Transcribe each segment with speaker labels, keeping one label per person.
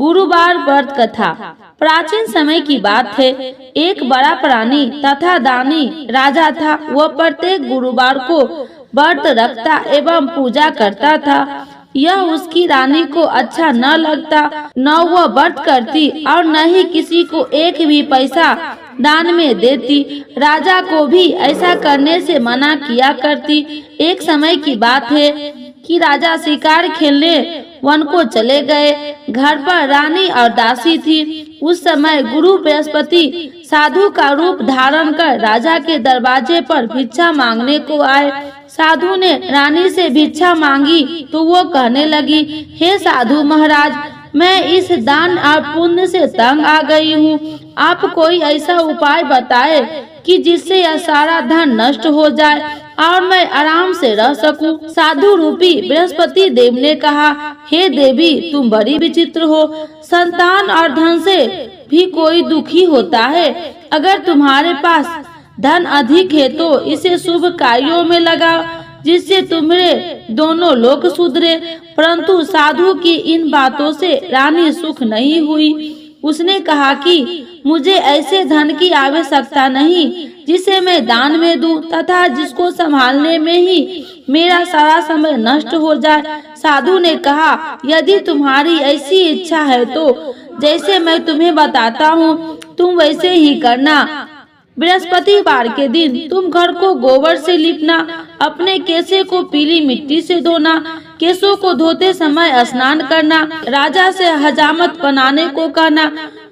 Speaker 1: गुरुवार व्रत कथा। प्राचीन समय की बात है, एक बड़ा प्राणी तथा दानी राजा था। वह प्रत्येक गुरुवार को व्रत रखता एवं पूजा करता था। यह उसकी रानी को अच्छा न लगता, न वह व्रत करती और न ही किसी को एक भी पैसा दान में देती। राजा को भी ऐसा करने से मना किया करती। एक समय की बात है कि राजा शिकार खेलने वन को चले गए। घर पर रानी और दासी थी। उस समय गुरु बृहस्पति साधु का रूप धारण कर राजा के दरवाजे पर भिक्षा मांगने को आए। साधु ने रानी से भिक्षा मांगी तो वो कहने लगी, हे साधु महाराज, मैं इस दान और पुण्य से तंग आ गई हूँ। आप कोई ऐसा उपाय बताए कि जिससे यह सारा धन नष्ट हो जाए और मैं आराम से रह सकूं। साधु रूपी बृहस्पति देव ने कहा, हे देवी, तुम बड़ी विचित्र हो। संतान और धन से भी कोई दुखी होता है। अगर तुम्हारे पास धन अधिक है तो इसे शुभ कार्यों में लगाओ, जिससे तुम्हारे दोनों लोग सुधरे। परंतु साधु की इन बातों से रानी सुख नहीं हुई। उसने कहा कि मुझे ऐसे धन की आवश्यकता नहीं जिसे मैं दान में दूं तथा जिसको संभालने में ही मेरा सारा समय नष्ट हो जाए। साधु ने कहा, यदि तुम्हारी ऐसी इच्छा है तो जैसे मैं तुम्हें बताता हूँ तुम वैसे ही करना। बृहस्पतिवार के दिन तुम घर को गोबर से लिपना, अपने केशे को पीली मिट्टी से धोना, केशों को धोते समय स्नान करना, राजा से हजामत बनाने को कहना,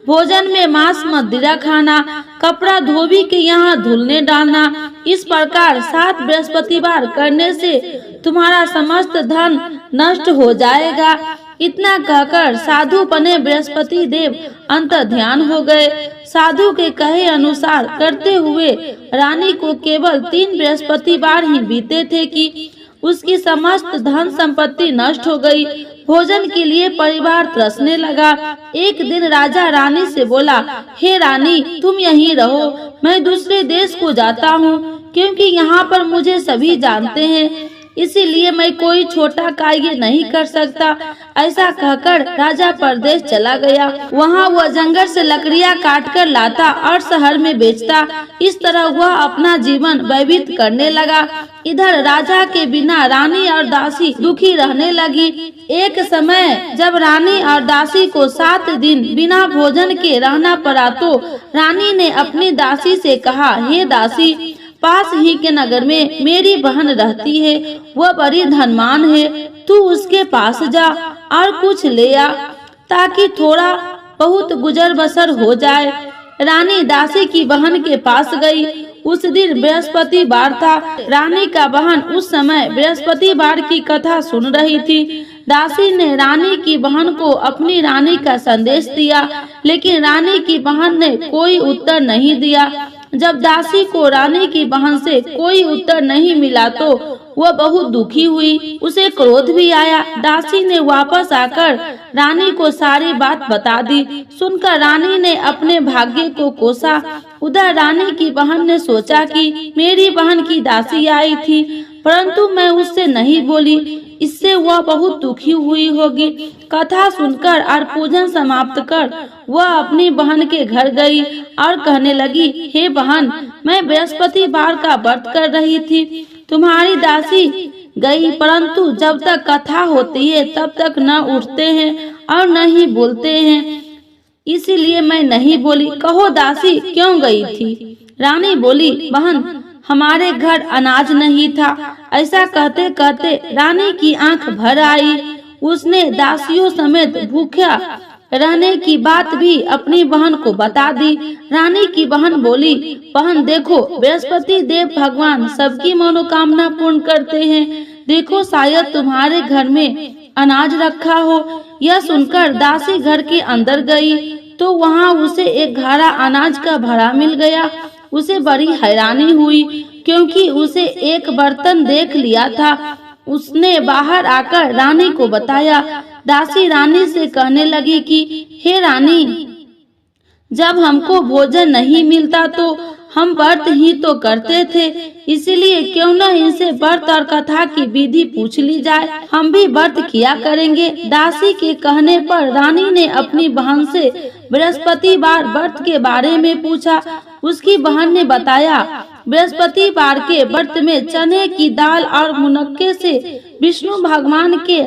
Speaker 1: भोजन में मांस मदिरा खाना, कपड़ा धोबी के यहाँ धुलने डालना। इस प्रकार 7 बृहस्पतिवार करने से तुम्हारा समस्त धन नष्ट हो जाएगा। इतना कहकर साधु बने बृहस्पति देव अंतर ध्यान हो गए। साधु के कहे अनुसार करते हुए रानी को केवल 3 बृहस्पतिवार ही बीते थे कि उसकी समस्त धन संपत्ति नष्ट हो गई। भोजन के लिए परिवार तरसने लगा। एक दिन राजा रानी से बोला, हे रानी, तुम यहीं रहो, मैं दूसरे देश को जाता हूँ, क्योंकि यहाँ पर मुझे सभी जानते हैं, इसीलिए मैं कोई छोटा कार्य नहीं कर सकता। ऐसा कहकर राजा परदेश चला गया। वहाँ वह जंगल से लकड़ियाँ काट कर लाता और शहर में बेचता। इस तरह वह अपना जीवन व्यतीत करने लगा। इधर राजा के बिना रानी और दासी दुखी रहने लगी। एक समय जब रानी और दासी को 7 दिन बिना भोजन के रहना पड़ा तो रानी ने अपनी दासी से कहा, हे दासी, पास ही के नगर में मेरी बहन रहती है, वह बड़ी धनवान है, तू उसके पास जा और कुछ ले आ ताकि थोड़ा बहुत गुजर बसर हो जाए। रानी दासी की बहन के पास गई। उस दिन बृहस्पतिवार था। रानी का बहन उस समय बृहस्पतिवार की कथा सुन रही थी। दासी ने रानी की बहन को अपनी रानी का संदेश दिया, लेकिन रानी की बहन ने कोई उत्तर नहीं दिया। जब दासी को रानी की बहन से कोई उत्तर नहीं मिला तो वह बहुत दुखी हुई। उसे क्रोध भी आया। दासी ने वापस आकर रानी को सारी बात बता दी। सुनकर रानी ने अपने भाग्य को कोसा। उधर रानी की बहन ने सोचा कि मेरी बहन की दासी आई थी, परंतु मैं उससे नहीं बोली, इससे वह बहुत दुखी हुई होगी। कथा सुनकर और पूजन समाप्त कर वह अपनी बहन के घर गई और कहने लगी, हे बहन, मैं बृहस्पतिवार का व्रत कर रही थी, तुम्हारी दासी गई, परंतु जब तक कथा होती है तब तक न उठते हैं और न ही बोलते हैं, इसीलिए मैं नहीं बोली। कहो दासी क्यों गई थी? रानी बोली, बहन, हमारे घर अनाज नहीं था। ऐसा कहते कहते रानी की आंख भर आई। उसने दासियों समेत भूखा रहने की बात भी अपनी बहन को बता दी। रानी की बहन बोली, बहन देखो, बृहस्पति देव भगवान सबकी मनोकामना पूर्ण करते हैं। देखो, शायद तुम्हारे घर में अनाज रखा हो। यह सुनकर दासी घर के अंदर गई तो वहाँ उसे एक घड़ा अनाज का भरा मिल गया। उसे बड़ी हैरानी हुई क्योंकि उसे एक बर्तन देख लिया था। उसने बाहर आकर रानी को बताया। दासी रानी से कहने लगी कि हे रानी, जब हमको भोजन नहीं मिलता तो हम व्रत ही तो करते थे, इसलिए क्यों न इनसे व्रत और कथा की विधि पूछ ली जाए, हम भी व्रत किया करेंगे। दासी के कहने पर रानी ने अपनी बहन से बृहस्पतिवार व्रत के बारे में पूछा। उसकी बहन ने बताया, बृहस्पतिवार के व्रत में चने की दाल और मुनक्के से विष्णु भगवान के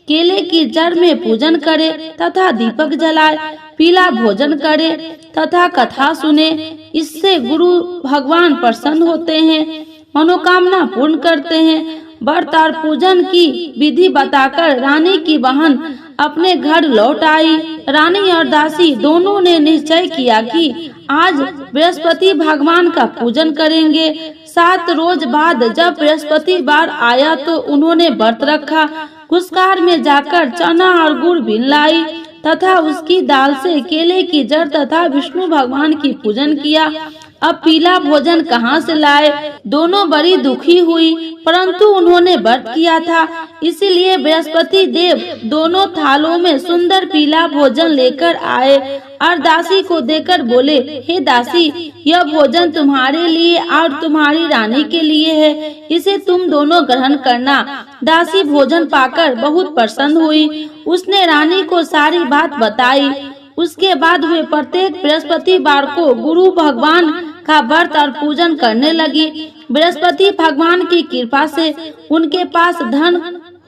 Speaker 1: केले की जड़ में पूजन करे तथा दीपक जलाए, पीला भोजन करे तथा कथा सुने। इससे गुरु भगवान प्रसन्न होते हैं, मनोकामना पूर्ण करते हैं। व्रत और पूजन की विधि बताकर रानी की बहन अपने घर लौट आई। रानी और दासी दोनों ने निश्चय किया कि आज बृहस्पति भगवान का पूजन करेंगे। 7 रोज बाद जब बृहस्पतिवार आया तो उन्होंने व्रत रखा। कुसकार में जाकर चना और गुड़ बीन लाई तथा उसकी दाल से केले की जड़ तथा विष्णु भगवान की पूजन किया। अब पीला भोजन कहाँ से लाए? दोनों बड़ी दुखी हुई, परंतु उन्होंने व्रत किया था, इसलिए बृहस्पति देव दोनों थालों में सुंदर पीला भोजन लेकर आए और दासी को देकर बोले, हे दासी, यह भोजन तुम्हारे लिए और तुम्हारी रानी के लिए है, इसे तुम दोनों ग्रहण करना। दासी भोजन पाकर बहुत प्रसन्न हुई। उसने रानी को सारी बात बताई। उसके बाद वे प्रत्येक बृहस्पतिवार को गुरु भगवान का व्रत और पूजन करने लगी। बृहस्पति भगवान की कृपा से उनके पास धन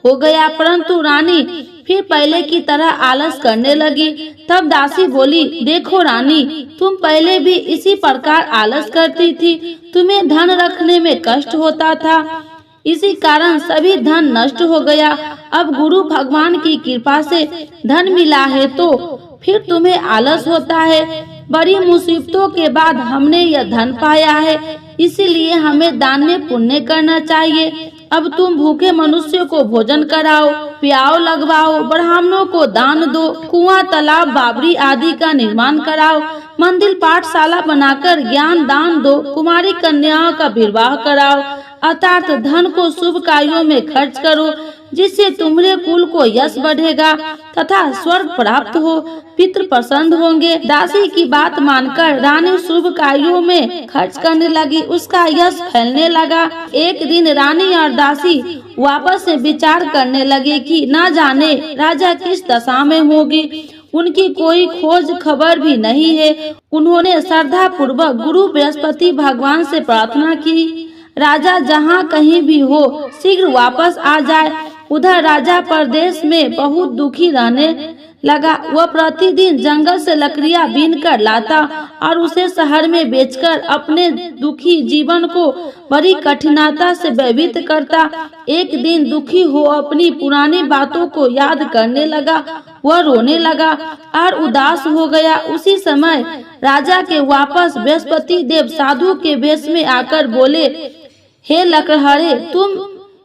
Speaker 1: हो गया, परंतु रानी फिर पहले की तरह आलस करने लगी। तब दासी बोली, देखो रानी, तुम पहले भी इसी प्रकार आलस करती थी, तुम्हें धन रखने में कष्ट होता था, इसी कारण सभी धन नष्ट हो गया। अब गुरु भगवान की कृपा से धन मिला है तो फिर तुम्हें आलस होता है। बड़ी मुसीबतों के बाद हमने यह धन पाया है, इसीलिए हमें दान पुण्य करना चाहिए। अब तुम भूखे मनुष्य को भोजन कराओ, प्याव लगवाओ, ब्राह्मणों को दान दो, कुआं, तालाब, बावड़ी आदि का निर्माण कराओ, मंदिर, पाठशाला बनाकर ज्ञान दान दो, कुमारी कन्याओं का विवाह कराओ, अर्थात धन को शुभ कार्यों में खर्च करो, जिससे तुम्हारे कुल को यश बढ़ेगा तथा स्वर्ग प्राप्त हो, पितृ प्रसन्न होंगे। दासी की बात मानकर रानी शुभ कार्यों में खर्च करने लगी, उसका यश फैलने लगा। एक दिन रानी और दासी वापस से विचार करने लगे कि न जाने राजा किस दशा में होगी, उनकी कोई खोज खबर भी नहीं है। उन्होंने श्रद्धा पूर्वक गुरु बृहस्पति भगवान से प्रार्थना की, राजा जहाँ कहीं भी हो शीघ्र वापस आ जाए। उधर राजा परदेश में बहुत दुखी रहने लगा। वह प्रतिदिन जंगल से लकड़ियां बीन कर लाता और उसे शहर में बेचकर अपने दुखी जीवन को बड़ी कठिनाई से व्यतीत करता। एक दिन दुखी हो अपनी पुरानी बातों को याद करने लगा। वह रोने लगा और उदास हो गया। उसी समय राजा के वापस बृहस्पति देव साधु के वेश में आकर बोले, हे लकड़हारे, तुम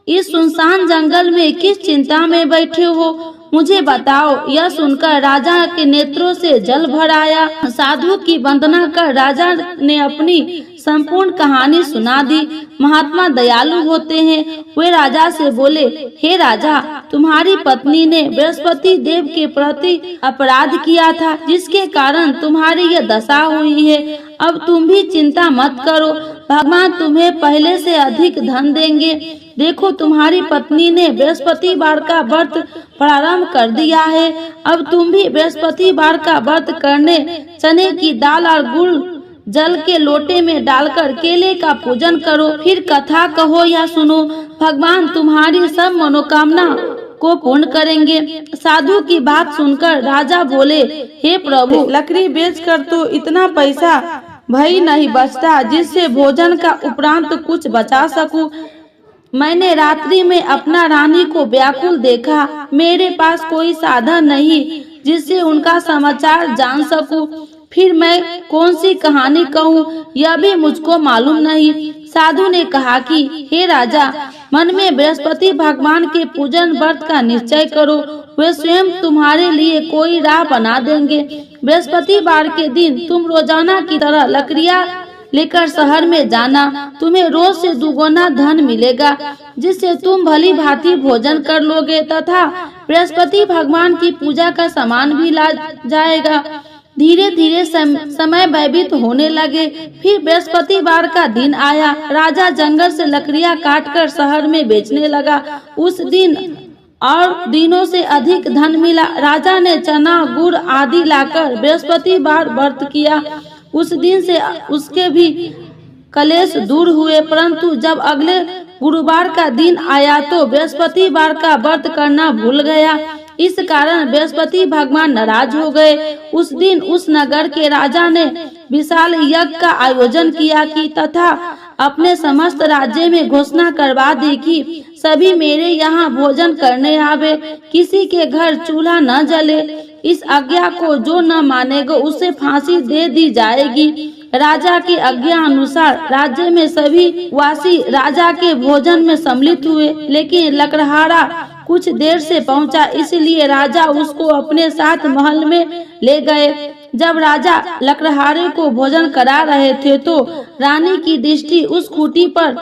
Speaker 1: इस सुनसान जंगल में किस चिंता में बैठे हो, मुझे बताओ। यह सुनकर राजा के नेत्रों से जल भर आया। साधु की वंदना कर राजा ने अपनी संपूर्ण कहानी सुना दी। महात्मा दयालु होते हैं। वे राजा से बोले, हे राजा, तुम्हारी पत्नी ने बृहस्पति देव के प्रति अपराध किया था, जिसके कारण तुम्हारी यह दशा हुई है। अब तुम भी चिंता मत करो, भगवान तुम्हें पहले से अधिक धन देंगे। देखो, तुम्हारी पत्नी ने बृहस्पतिवार का व्रत प्रारंभ कर दिया है। अब तुम भी बृहस्पतिवार का व्रत करने चने की दाल और गुड़ जल के लोटे में डालकर केले का पूजन करो, फिर कथा कहो या सुनो। भगवान तुम्हारी सब मनोकामना को पूर्ण करेंगे। साधु की बात सुनकर राजा बोले, हे प्रभु, लकड़ी बेचकर तो इतना पैसा भई नहीं बचता जिससे भोजन का उपरांत कुछ बचा सकूं। मैंने रात्रि में अपना रानी को व्याकुल देखा। मेरे पास कोई साधन नहीं जिससे उनका समाचार जान सकूं। फिर मैं कौन सी कहानी कहूँ, यह भी मुझको मालूम नहीं। साधु ने कहा कि हे राजा, मन में बृहस्पति भगवान के पूजन व्रत का निश्चय करो, वे स्वयं तुम्हारे लिए कोई राह बना देंगे। बृहस्पतिवार के दिन तुम रोजाना की तरह लकड़ियाँ लेकर शहर में जाना। तुम्हें रोज से दुगुना धन मिलेगा, जिससे तुम भली भांति भोजन कर लोगे तथा बृहस्पति भगवान की पूजा का सामान भी ला जाएगा। धीरे धीरे समय व्यतीत होने लगे। फिर बृहस्पतिवार का दिन आया। राजा जंगल से लकड़ियां काटकर शहर में बेचने लगा। उस दिन और दिनों से अधिक धन मिला। राजा ने चना गुड़ आदि लाकर बृहस्पतिवार व्रत किया। उस दिन से उसके भी कलेश दूर हुए। परंतु जब अगले गुरुवार का दिन आया तो बृहस्पतिवार का व्रत करना भूल गया। इस कारण बृहस्पति भगवान नाराज हो गए। उस दिन उस नगर के राजा ने विशाल यज्ञ का आयोजन किया कि तथा अपने समस्त राज्य में घोषणा करवा दी कि सभी मेरे यहाँ भोजन करने आवे, किसी के घर चूल्हा न जले। इस आज्ञा को जो न मानेगा उसे फांसी दे दी जाएगी। राजा की आज्ञा अनुसार राज्य में सभी वासी राजा के भोजन में सम्मिलित हुए, लेकिन लकड़हारा कुछ देर से पहुंचा, इसलिए राजा उसको अपने साथ महल में ले गए। जब राजा लकड़हारे को भोजन करा रहे थे तो रानी की दृष्टि उस खूंटी पर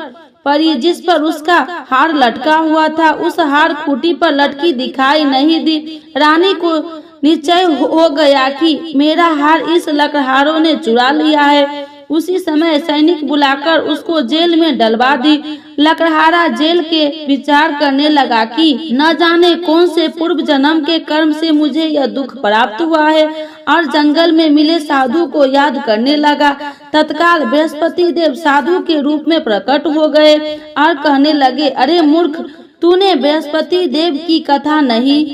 Speaker 1: पड़ी जिस पर उसका हार लटका हुआ था। उस हार खूंटी पर लटकी दिखाई नहीं दी। रानी को निश्चय हो गया कि मेरा हार इस लकड़हारों ने चुरा लिया है। उसी समय सैनिक बुलाकर उसको जेल में डलवा दी। लकड़हारा जेल के विचार करने लगा कि न जाने कौन से पूर्व जन्म के कर्म से मुझे यह दुख प्राप्त हुआ है, और जंगल में मिले साधु को याद करने लगा। तत्काल बृहस्पति देव साधु के रूप में प्रकट हो गए और कहने लगे, अरे मूर्ख, तूने बृहस्पति देव की कथा नहीं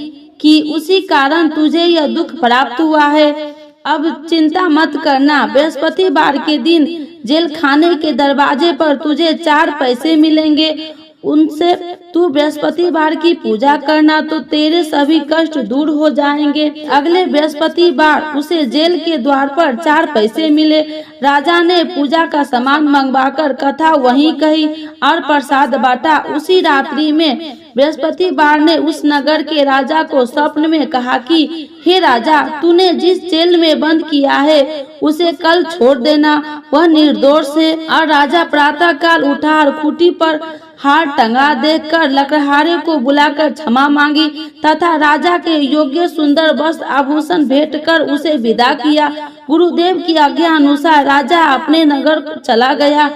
Speaker 1: की, उसी कारण तुझे यह दुख प्राप्त हुआ है। अब चिंता मत करना, बृहस्पतिवार के दिन जेल खाने के दरवाजे पर तुझे 4 पैसे मिलेंगे। उनसे तू बृहस्पतिवार की पूजा करना तो तेरे सभी कष्ट दूर हो जाएंगे। अगले बृहस्पतिवार उसे जेल के द्वार पर 4 पैसे मिले। राजा ने पूजा का सामान मंगवाकर कथा वहीं कही और प्रसाद बांटा। उसी रात्रि में बृहस्पतिवार ने उस नगर के राजा को स्वप्न में कहा कि हे राजा, तूने जिस जेल में बंद किया है उसे कल छोड़ देना, वह निर्दोष है। और राजा प्रातः काल उठा और खूंटी पर हार टंगा देखकर लकड़हारे को बुलाकर क्षमा मांगी तथा राजा के योग्य सुंदर वस्त्र आभूषण भेंट कर उसे विदा किया। गुरुदेव की आज्ञा अनुसार राजा अपने नगर चला गया।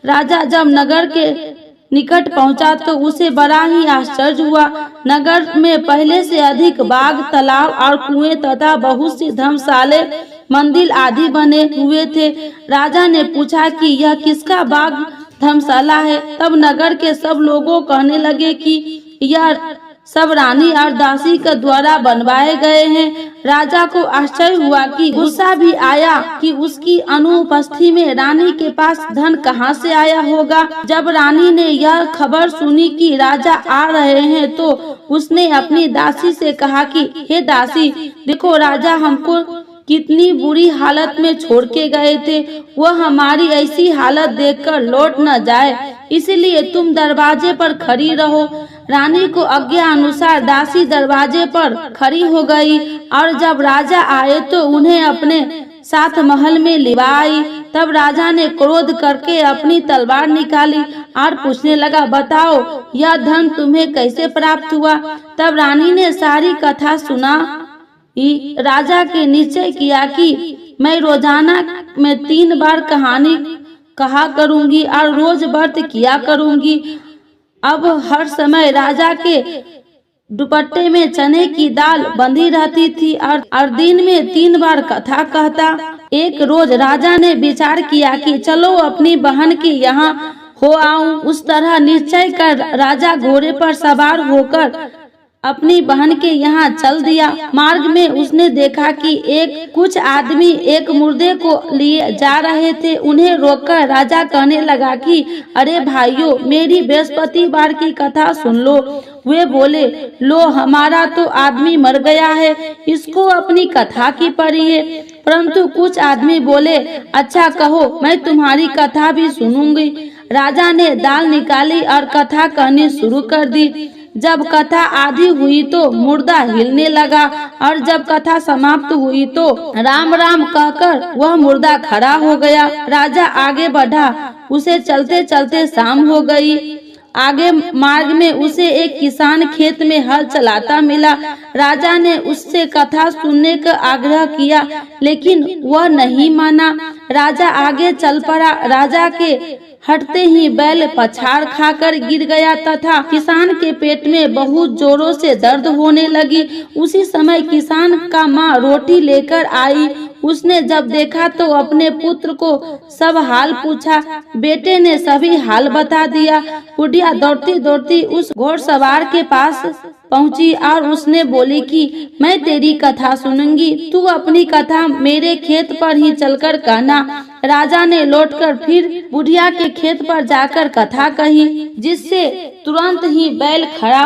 Speaker 1: राजा जब नगर के निकट पहुंचा तो उसे बड़ा ही आश्चर्य हुआ। नगर में पहले से अधिक बाग, तालाब और कुएं तथा बहुत सी धर्मशाले, मंदिर आदि बने हुए थे। राजा ने पूछा कि यह किसका बाग धर्मशाला है। तब नगर के सब लोगों कहने लगे कि यह सब रानी और दासी के द्वारा बनवाए गए हैं। राजा को आश्चर्य हुआ कि गुस्सा भी आया कि उसकी अनुपस्थिति में रानी के पास धन कहां से आया होगा। जब रानी ने यह खबर सुनी कि राजा आ रहे हैं तो उसने अपनी दासी से कहा कि हे दासी, देखो राजा हमको कितनी बुरी हालत में छोड़ के गए थे, वह हमारी ऐसी हालत देखकर लौट न जाए, इसलिए तुम दरवाजे पर खड़ी रहो। रानी को आज्ञा अनुसार दासी दरवाजे पर खड़ी हो गई और जब राजा आए तो उन्हें अपने साथ महल में लिवा आई। तब राजा ने क्रोध करके अपनी तलवार निकाली और पूछने लगा, बताओ यह धन तुम्हें कैसे प्राप्त हुआ। तब रानी ने सारी कथा सुना। राजा के निश्चय किया कि मैं रोजाना में 3 बार कहानी कहा करूंगी और रोज व्रत किया करूंगी। अब हर समय राजा के दुपट्टे में चने की दाल बंधी रहती थी और दिन में 3 बार कथा कहता। एक रोज राजा ने विचार किया कि चलो अपनी बहन के यहाँ हो आऊं। उस तरह निश्चय कर राजा घोड़े पर सवार होकर अपनी बहन के यहाँ चल दिया। मार्ग में उसने देखा कि कुछ आदमी एक मुर्दे को लिए जा रहे थे। उन्हें रोककर राजा कहने लगा कि अरे भाइयों, मेरी बृहस्पतिवार की कथा सुन लो। वे बोले, लो हमारा तो आदमी मर गया है, इसको अपनी कथा की पड़ी है। परंतु कुछ आदमी बोले, अच्छा कहो, मैं तुम्हारी कथा भी सुनूंगी। राजा ने दाल निकाली और कथा कहनी शुरू कर दी। जब कथा आधी हुई तो मुर्दा हिलने लगा और जब कथा समाप्त हुई तो राम राम कहकर वह मुर्दा खड़ा हो गया। राजा आगे बढ़ा, उसे चलते चलते शाम हो गई। आगे मार्ग में उसे एक किसान खेत में हल चलाता मिला। राजा ने उससे कथा सुनने का आग्रह किया, लेकिन वह नहीं माना। राजा आगे चल पड़ा। राजा के हटते ही बैल पछाड़ खाकर गिर गया तथा किसान के पेट में बहुत जोरों से दर्द होने लगी। उसी समय किसान का माँ रोटी लेकर आई। उसने जब देखा तो अपने पुत्र को सब हाल पूछा। बेटे ने सभी हाल बता दिया। बुढ़िया दौड़ती दौड़ती उस घोड़सवार के पास पहुंची और उसने बोली कि मैं तेरी कथा सुनूंगी, तू अपनी कथा मेरे खेत पर ही चलकर कहना। राजा ने लौटकर फिर बुढ़िया के खेत पर जाकर कथा कही, जिससे तुरंत ही बैल खड़ा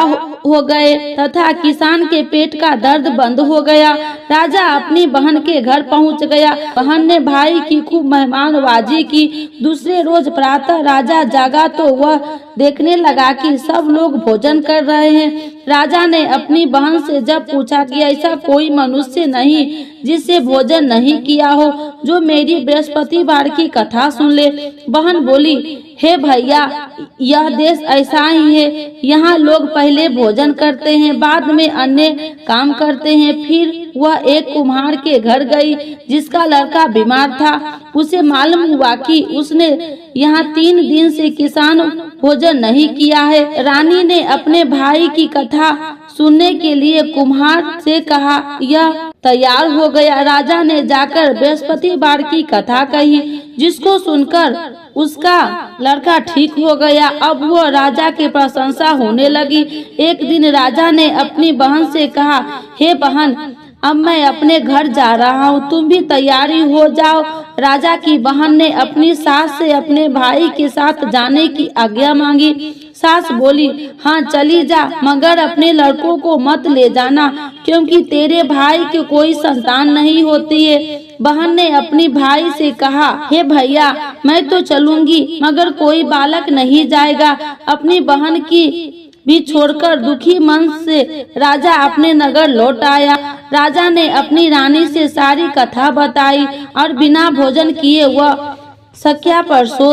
Speaker 1: हो गए तथा किसान के पेट का दर्द बंद हो गया। राजा अपनी बहन के घर पहुंच गया। बहन ने भाई की खूब मेहमानबाजी की। दूसरे रोज प्रातः राजा जागा तो वह देखने लगा कि सब लोग भोजन कर रहे हैं। राजा ने अपनी बहन से जब पूछा कि ऐसा कोई मनुष्य नहीं जिससे भोजन नहीं किया हो, जो मेरी बृहस्पतिवार की कथा सुन ले। बहन बोली, हे भैया, यह देश ऐसा ही है। यहाँ लोग पहले भोजन करते हैं, बाद में अन्य काम करते हैं। फिर वह एक कुम्हार के घर गई जिसका लड़का बीमार था। उसे मालूम हुआ कि उसने यहाँ 3 दिन से किसान भोजन नहीं किया है। रानी ने अपने भाई की कथा सुनने के लिए कुम्हार से कहा। यह तैयार हो गया। राजा ने जाकर बृहस्पतिवार की कथा कही, जिसको सुनकर उसका लड़का ठीक हो गया। अब वो राजा की प्रशंसा होने लगी। एक दिन राजा ने अपनी बहन से कहा, हे बहन, अब मैं अपने घर जा रहा हूँ, तुम भी तैयारी हो जाओ। राजा की बहन ने अपनी सास से अपने भाई के साथ जाने की आज्ञा मांगी। सास बोली, हाँ चली जा, मगर अपने लड़कों को मत ले जाना, क्योंकि तेरे भाई की कोई संतान नहीं होती है। बहन ने अपनी भाई से कहा, हे भैया, मैं तो चलूंगी, मगर कोई बालक नहीं जाएगा। अपनी बहन की भी छोड़कर दुखी मन से राजा अपने नगर लौट आया। राजा ने अपनी रानी से सारी कथा बताई और बिना भोजन किए वह सख्या पर सो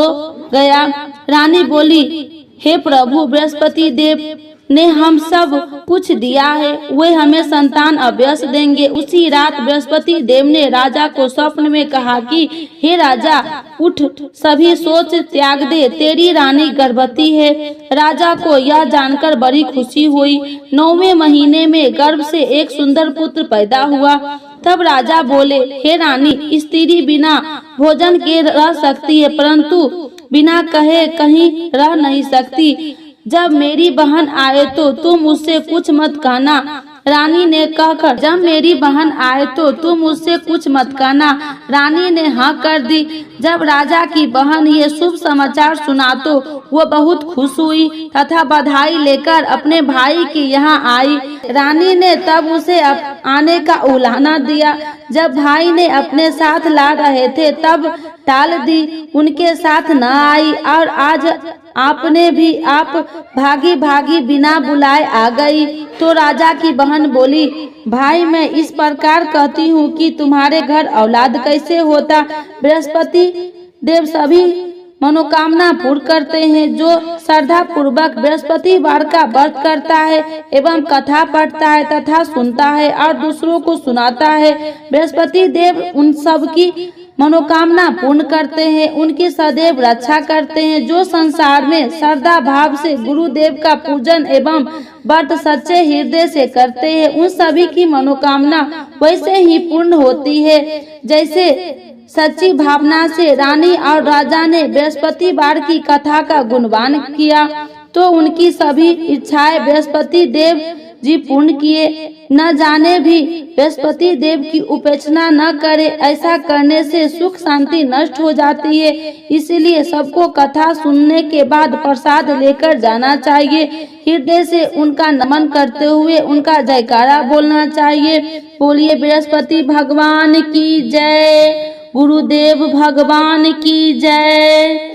Speaker 1: गया। रानी बोली, हे प्रभु, बृहस्पति देव ने हम सब कुछ दिया है, वे हमें संतान अवश्य देंगे। उसी रात बृहस्पति देव ने राजा को स्वप्न में कहा कि हे राजा, उठ, सभी सोच त्याग दे, तेरी रानी गर्भवती है। राजा को यह जानकर बड़ी खुशी हुई। 9वें महीने में गर्भ से एक सुंदर पुत्र पैदा हुआ। तब राजा बोले, हे रानी, स्त्री बिना भोजन के रह सकती है, परंतु बिना कहे कहीं रह नहीं सकती। जब मेरी बहन आए तो तुम उससे कुछ मत कहना। रानी ने कहकर, जब मेरी बहन आए तो तुम उससे कुछ मत कहना। रानी ने हाँ कर दी। जब राजा की बहन ये शुभ समाचार सुना तो वो बहुत खुश हुई तथा बधाई लेकर अपने भाई के यहाँ आई। रानी ने तब उसे आने का उलाहना दिया। जब भाई ने अपने साथ ला रहे थे तब टाल दी, उनके साथ न आई, और आज आपने भी आप भागी भागी बिना बुलाए आ गई। तो राजा की बहन बोली, भाई, मैं इस प्रकार कहती हूँ कि तुम्हारे घर औलाद कैसे होता। बृहस्पति देव सभी मनोकामना पूर्ण करते हैं। जो श्रद्धा पूर्वक बृहस्पतिवार का व्रत करता है एवं कथा पढ़ता है तथा सुनता है और दूसरों को सुनाता है, बृहस्पति देव उन सब की मनोकामना पूर्ण करते हैं, उनकी सदैव रक्षा करते हैं। जो संसार में श्रद्धा भाव से गुरुदेव का पूजन एवं व्रत सच्चे हृदय से करते हैं, उन सभी की मनोकामना वैसे ही पूर्ण होती है जैसे सच्ची भावना से रानी और राजा ने बृहस्पतिवार की कथा का गुणगान किया तो उनकी सभी इच्छाएं बृहस्पति देव जी पूर्ण किए। न जाने भी बृहस्पति देव की उपेक्षा न करे, ऐसा करने से सुख शांति नष्ट हो जाती है। इसलिए सबको कथा सुनने के बाद प्रसाद लेकर जाना चाहिए। हृदय से उनका नमन करते हुए उनका जयकारा बोलना चाहिए। बोलिए बृहस्पति भगवान की जय, गुरुदेव भगवान की जय।